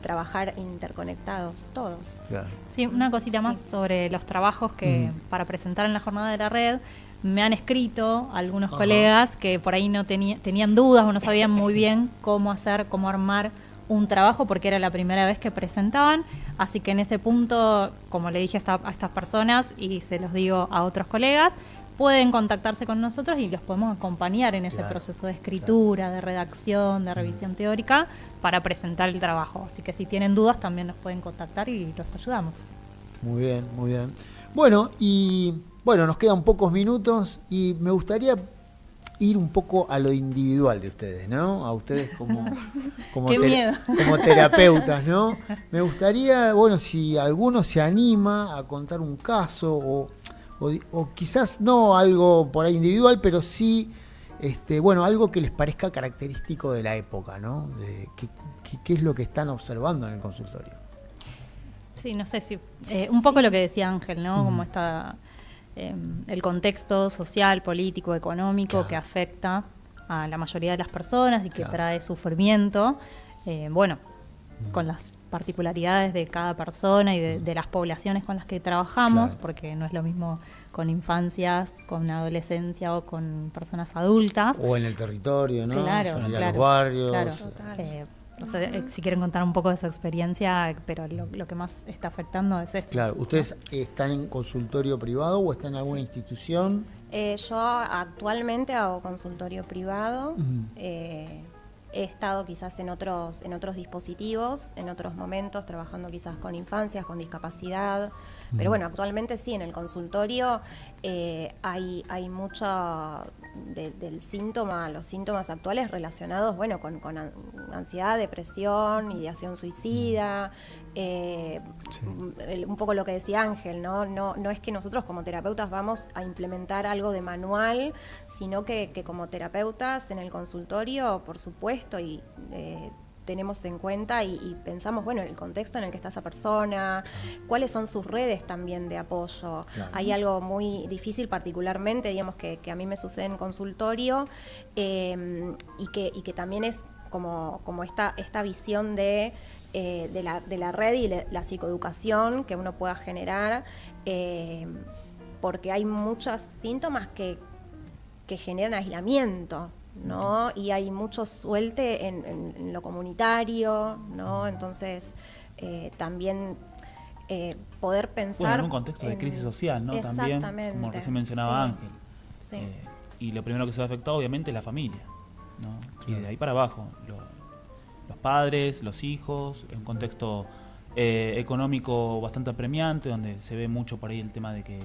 trabajar interconectados todos. Claro. Sí, una cosita más sobre los trabajos que para presentar en la jornada de la red me han escrito algunos colegas que por ahí no tenían dudas o no sabían muy bien cómo hacer, cómo armar un trabajo porque era la primera vez que presentaban, así que en ese punto, como le dije a estas personas y se los digo a otros colegas, pueden contactarse con nosotros y los podemos acompañar en ese proceso de escritura, de redacción, de revisión teórica para presentar el trabajo. Así que si tienen dudas también nos pueden contactar y los ayudamos. Muy bien, muy bien. Bueno, nos quedan pocos minutos y me gustaría ir un poco a lo individual de ustedes, ¿no? A ustedes como Qué miedo. como terapeutas, ¿no? Me gustaría, bueno, si alguno se anima a contar un caso o quizás no algo por ahí individual, pero sí, algo que les parezca característico de la época, ¿no? ¿Qué es lo que están observando en el consultorio? Sí, no sé si un poco lo que decía Ángel, ¿no? Como está el contexto social, político, económico que afecta a la mayoría de las personas y que trae sufrimiento, con las particularidades de cada persona y de las poblaciones con las que trabajamos, porque no es lo mismo con infancias, con adolescencia o con personas adultas. O en el territorio, ¿no? Claro, Salir a claro. los barrios. Claro. O sea, si quieren contar un poco de su experiencia, pero lo que más está afectando es esto. Claro, ¿ustedes están en consultorio privado o están en alguna institución? Yo actualmente hago consultorio privado. He estado quizás en otros dispositivos, en otros momentos, trabajando quizás con infancias, con discapacidad. Pero bueno, actualmente sí, en el consultorio hay mucho del síntoma, los síntomas actuales relacionados, bueno, con ansiedad, depresión, ideación suicida, un poco lo que decía Ángel, no es que nosotros como terapeutas vamos a implementar algo de manual, sino que como terapeutas en el consultorio, por supuesto, y tenemos en cuenta y pensamos, bueno, el contexto en el que está esa persona, cuáles son sus redes también de apoyo. Claro. Hay algo muy difícil particularmente, digamos, que a mí me sucede en consultorio y que también es como esta visión de la red y la psicoeducación que uno pueda generar, porque hay muchos síntomas que generan aislamiento, ¿no? Y hay mucho suelte en lo comunitario, ¿no? Entonces, también poder pensar... Bueno, en un contexto de crisis social, ¿no? También, como recién mencionaba Ángel. Sí. Y lo primero que se ve afectado, obviamente, es la familia, ¿no? Y de ahí para abajo, los padres, los hijos, en un contexto económico bastante apremiante, donde se ve mucho por ahí el tema de que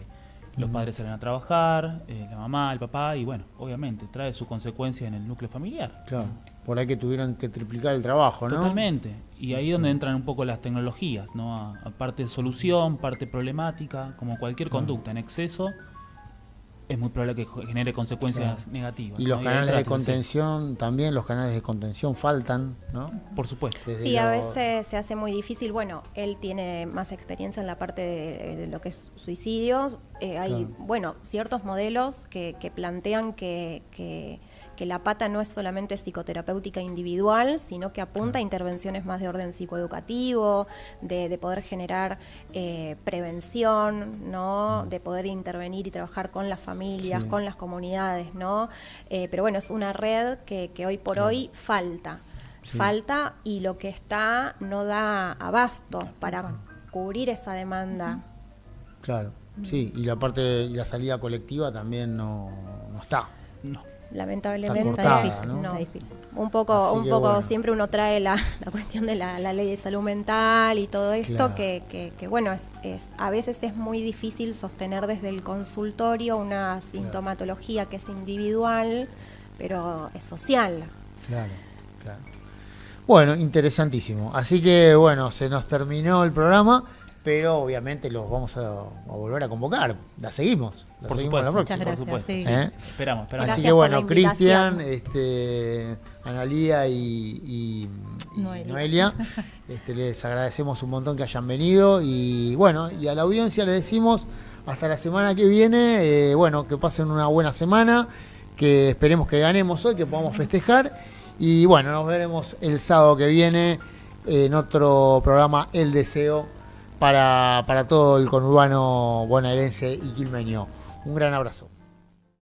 los padres salen a trabajar, la mamá, el papá, y bueno, obviamente trae su consecuencia en el núcleo familiar. Claro, por ahí que tuvieron que triplicar el trabajo, ¿no? Totalmente. Y ahí es donde entran un poco las tecnologías, ¿no? A parte de solución, parte problemática, como cualquier conducta en exceso, es muy probable que genere consecuencias Claro. negativas. Y los ¿no? canales de ahí trátese. contención también, los canales de contención faltan, ¿no? Por supuesto. Desde Sí, a lo- veces se hace muy difícil. Bueno, él tiene más experiencia en la parte de lo que es suicidios. Hay, Claro. bueno, ciertos modelos que plantean que la pata no es solamente psicoterapéutica individual, sino que apunta a intervenciones más de orden psicoeducativo, de poder generar prevención, ¿no? De poder intervenir y trabajar con las familias, Sí. con las comunidades, ¿no? Pero bueno, es una red que hoy por hoy falta. Sí. Falta, y lo que está no da abasto para cubrir esa demanda. Claro, sí, y la parte y la salida colectiva también no está. No. Lamentablemente Está cortada, difícil, ¿no? está difícil. un poco, Así que bueno. siempre uno trae la cuestión de la ley de salud mental y todo esto, Claro. que bueno, a veces es muy difícil sostener desde el consultorio una sintomatología que es individual, pero es social. Claro, claro. Bueno, interesantísimo. Así que bueno, se nos terminó el programa, pero obviamente los vamos a volver a convocar. La seguimos. La Por seguimos la supuesto. próxima. Muchas Por gracias, supuesto. sí. ¿Eh? Esperamos. Así Gracias que por bueno, la invitación. Cristian, Analía y Noelia. Noelia, les agradecemos un montón que hayan venido y bueno, y a la audiencia le decimos hasta la semana que viene, bueno, que pasen una buena semana, que esperemos que ganemos hoy, que podamos festejar y bueno, nos veremos el sábado que viene en otro programa El Deseo para todo el conurbano bonaerense y quilmeño. Un gran abrazo.